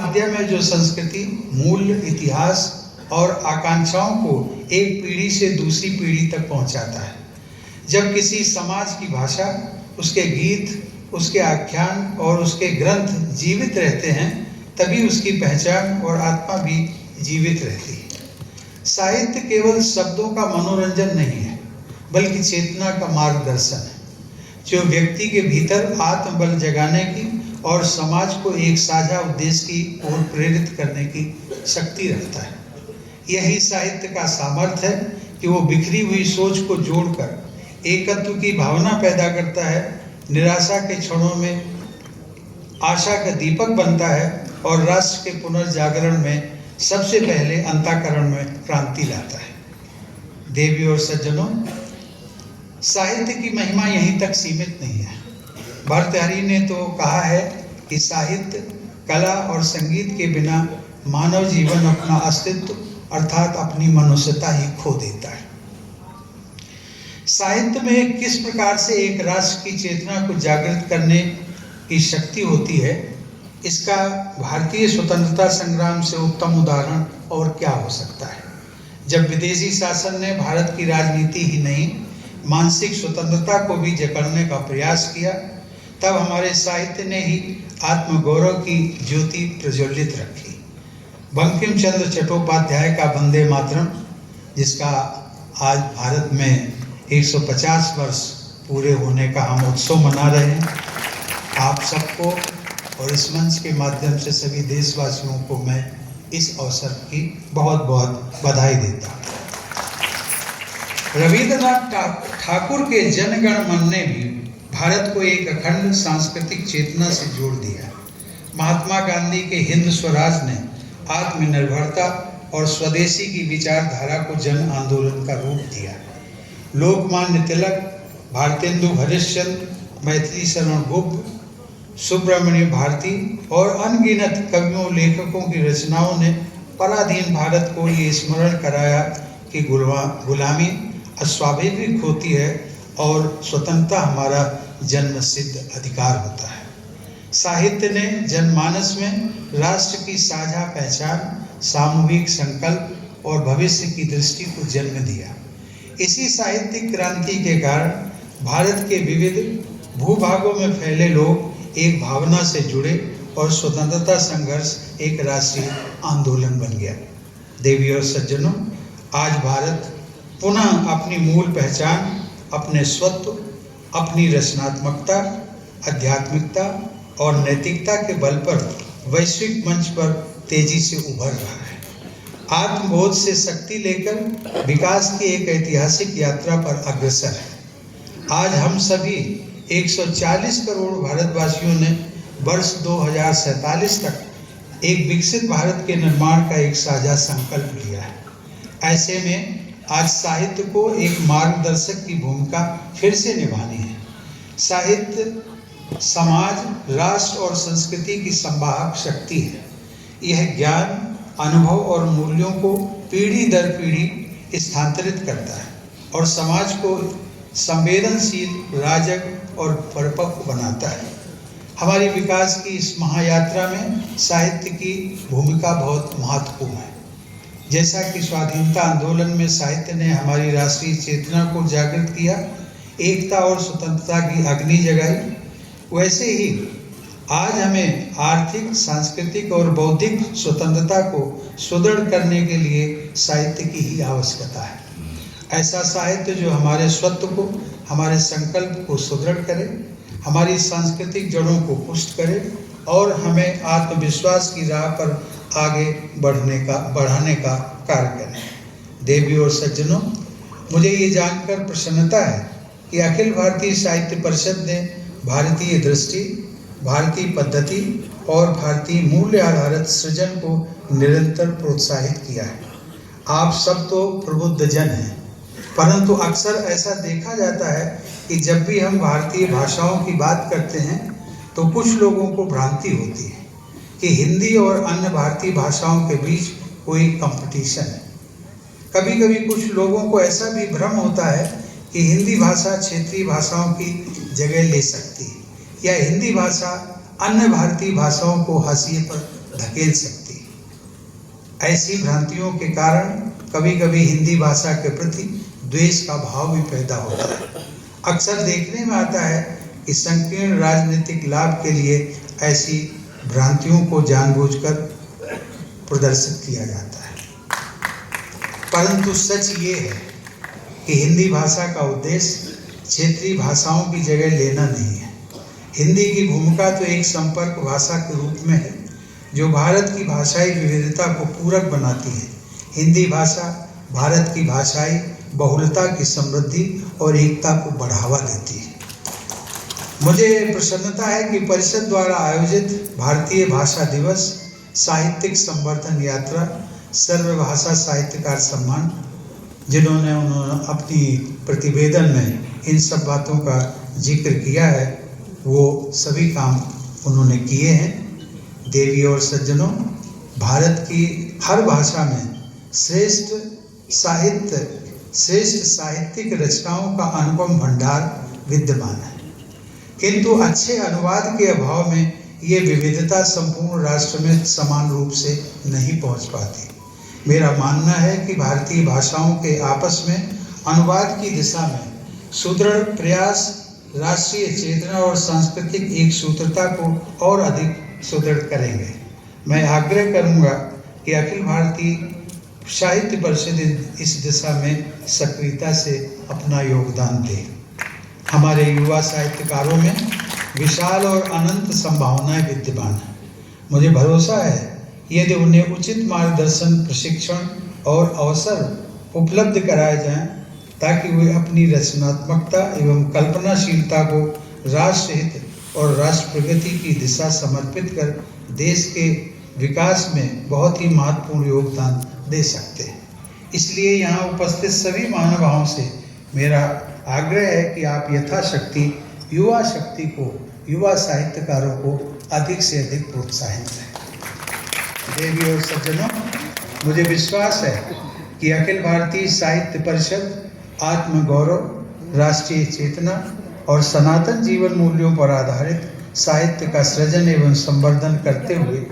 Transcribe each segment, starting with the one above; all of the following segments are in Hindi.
मध्य में जो संस्कृति, मूल्य, इतिहास और आकांक्षाओं को एक पीढ़ी से दूसरी पीढ़ी तक पहुंचाता है। जब किसी समाज की भाषा, उसके गीत, उसके आख्यान और उसके ग्रंथ जीवित रहते हैं, तभी उसकी पहचान और आत्मा भी जीवित रहती है। साहित्य केवल शब्दों का मनोरंजन नहीं है, बल्कि चेतना का मार्गदर्शन है, जो व्यक्ति के भीतर आत्मबल जगाने की और समाज को एक साझा उद्देश्य की ओर प्रेरित करने की शक्ति रखता है। यही साहित्य का सामर्थ्य है कि वो बिखरी हुई सोच को जोड़कर एकत्व की भावना पैदा करता है, निराशा के क्षणों में आशा का दीपक बनता है और राष्ट्र के पुनर्जागरण में सबसे पहले अंतःकरण में क्रांति लाता है। देवी और सज्जनों, साहित्य की महिमा यहीं तक सीमित नहीं है। भर्तृहरि ने तो कहा है कि साहित्य, कला और संगीत के बिना मानव जीवन अपना अस्तित्व अर्थात अपनी मनुष्यता ही खो देता है। साहित्य में किस प्रकार से एक राष्ट्र की चेतना को जागृत करने की शक्ति होती है, इसका भारतीय स्वतंत्रता संग्राम से उत्तम उदाहरण और क्या हो सकता है। जब विदेशी शासन ने भारत की राजनीति ही नहीं, मानसिक स्वतंत्रता को भी जकड़ने का प्रयास किया, तब हमारे साहित्य ने ही आत्मगौरव की ज्योति प्रज्वलित रखी। बंकिम चंद्र चट्टोपाध्याय का वंदे मातरम, जिसका आज भारत में 150 वर्ष पूरे होने का हम उत्सव मना रहे हैं, आप सबको और इस मंच के माध्यम से सभी देशवासियों को मैं इस अवसर की बहुत बहुत बधाई देता हूँ। रविंद्रनाथ ठाकुर के जनगण मन ने भी भारत को एक अखंड सांस्कृतिक चेतना से जोड़ दिया। महात्मा गांधी के हिंद स्वराज ने आत्मनिर्भरता और स्वदेशी की विचारधारा को जन आंदोलन का रूप दिया। लोकमान्य तिलक, भारतेंदु हरिश्चंद्र, मैथिली शरण गुप्त, सुब्रमण्य भारती और अनगिनत कवियों लेखकों की रचनाओं ने पराधीन भारत को ये स्मरण कराया कि गुलामी अस्वाभाविक होती है और स्वतंत्रता हमारा जन्मसिद्ध अधिकार होता है। साहित्य ने जनमानस में राष्ट्र की साझा पहचान, सामूहिक संकल्प और भविष्य की दृष्टि को जन्म दिया। इसी साहित्यिक क्रांति के कारण भारत के विविध भूभागों में फैले लोग एक भावना से जुड़े और स्वतंत्रता संघर्ष एक राष्ट्रीय आंदोलन बन गया। देवी और सज्जनों, आज भारत पुनः अपनी मूल पहचान, अपने स्वत्व, अपनी रचनात्मकता, आध्यात्मिकता और नैतिकता के बल पर वैश्विक मंच पर तेजी से उभर रहा है। आत्मबोध से शक्ति लेकर विकास की एक ऐतिहासिक यात्रा पर अग्रसर है। आज हम सभी 140 करोड़ भारतवासियों ने वर्ष 2047 तक एक विकसित भारत के निर्माण का एक साझा संकल्प लिया है। ऐसे में आज साहित्य को एक मार्गदर्शक की भूमिका फिर से निभानी है। साहित्य समाज, राष्ट्र और संस्कृति की संवाहक शक्ति है। यह ज्ञान, अनुभव और मूल्यों को पीढ़ी दर पीढ़ी स्थानांतरित करता है और समाज को संवेदनशील, राजग और परिपक्व बनाता है। हमारी विकास की इस महायात्रा में साहित्य की भूमिका बहुत महत्वपूर्ण है। जैसा कि स्वाधीनता आंदोलन में साहित्य ने हमारी राष्ट्रीय चेतना को जागृत किया, एकता और स्वतंत्रता की अग्नि जगाई, वैसे ही आज हमें आर्थिक, सांस्कृतिक और बौद्धिक स्वतंत्रता को सुदृढ़ करने के लिए साहित्य की ही आवश्यकता है। ऐसा साहित्य जो हमारे स्वत्व को, हमारे संकल्प को सुदृढ़ करे, हमारी सांस्कृतिक जड़ों को पुष्ट करे और हमें आत्मविश्वास की राह पर आगे बढ़ाने का कार्य करें। देवी और सज्जनों, मुझे ये जानकर प्रसन्नता है कि अखिल भारतीय साहित्य परिषद ने भारतीय दृष्टि, भारतीय पद्धति और भारतीय मूल्य आधारित सृजन को निरंतर प्रोत्साहित किया है। आप सब तो प्रबुद्ध जन हैं, परंतु अक्सर ऐसा देखा जाता है कि जब भी हम भारतीय भाषाओं की बात करते हैं तो कुछ लोगों को भ्रांति होती है कि हिंदी और अन्य भारतीय भाषाओं के बीच कोई कंपटीशन है। कभी कभी कुछ लोगों को ऐसा भी भ्रम होता है कि हिंदी भाषा क्षेत्रीय भाषाओं की जगह ले सकती है या हिंदी भाषा अन्य भारतीय भाषाओं को हाशिए पर धकेल सकती है। ऐसी भ्रांतियों के कारण कभी कभी हिंदी भाषा के प्रति द्वेष का भाव भी पैदा होता है। अक्सर देखने में आता है कि संकीर्ण राजनीतिक लाभ के लिए ऐसी भ्रांतियों को जानबूझकर प्रदर्शित किया जाता है, परंतु सच ये है कि हिंदी भाषा का उद्देश्य क्षेत्रीय भाषाओं की जगह लेना नहीं है। हिंदी की भूमिका तो एक संपर्क भाषा के रूप में है जो भारत की भाषाई विविधता को पूरक बनाती है। हिंदी भाषा भारत की भाषाई बहुलता की समृद्धि और एकता को बढ़ावा देती है। मुझे प्रसन्नता है कि परिषद द्वारा आयोजित भारतीय भाषा दिवस, साहित्यिक संवर्धन यात्रा, सर्वभाषा साहित्यकार सम्मान, जिन्होंने अपनी प्रतिवेदन में इन सब बातों का जिक्र किया है, वो सभी काम उन्होंने किए हैं। देवी और सज्जनों, भारत की हर भाषा में श्रेष्ठ साहित्यिक रचनाओं का अनुपम भंडार विद्यमान है, किंतु अच्छे अनुवाद के अभाव में ये विविधता संपूर्ण राष्ट्र में समान रूप से नहीं पहुंच पाती। मेरा मानना है कि भारतीय भाषाओं के आपस में अनुवाद की दिशा में सुदृढ़ प्रयास राष्ट्रीय चेतना और सांस्कृतिक एक सूत्रता को और अधिक सुदृढ़ करेंगे। मैं आग्रह करूंगा कि अखिल भारतीय साहित्य परिषद इस दिशा में सक्रियता से अपना योगदान दे। हमारे युवा साहित्यकारों में विशाल और अनंत संभावनाएं विद्यमान हैं। मुझे भरोसा है यदि उन्हें उचित मार्गदर्शन, प्रशिक्षण और अवसर उपलब्ध कराए जाएं, ताकि वे अपनी रचनात्मकता एवं कल्पनाशीलता को राष्ट्र हित और राष्ट्र प्रगति की दिशा समर्पित कर देश के विकास में बहुत ही महत्वपूर्ण योगदान दे सकते हैं। इसलिए यहाँ उपस्थित सभी महानुभावों से मेरा आग्रह है कि आप यथाशक्ति युवा शक्ति को, युवा साहित्यकारों को अधिक से अधिक प्रोत्साहित करें। देवी और सज्जनों, मुझे विश्वास है कि अखिल भारतीय साहित्य परिषद आत्मगौरव, राष्ट्रीय चेतना और सनातन जीवन मूल्यों पर आधारित साहित्य का सृजन एवं संवर्धन करते हुए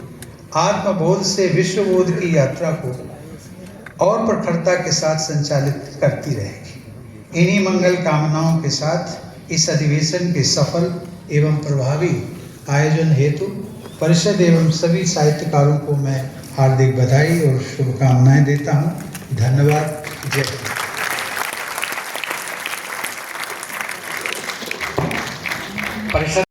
आत्मबोध से विश्वबोध की यात्रा को और प्रखरता के साथ संचालित करती रहेगी। इन्हीं मंगल कामनाओं के साथ इस अधिवेशन के सफल एवं प्रभावी आयोजन हेतु परिषद एवं सभी साहित्यकारों को मैं हार्दिक बधाई और शुभकामनाएं देता हूं। धन्यवाद। जय हिंद।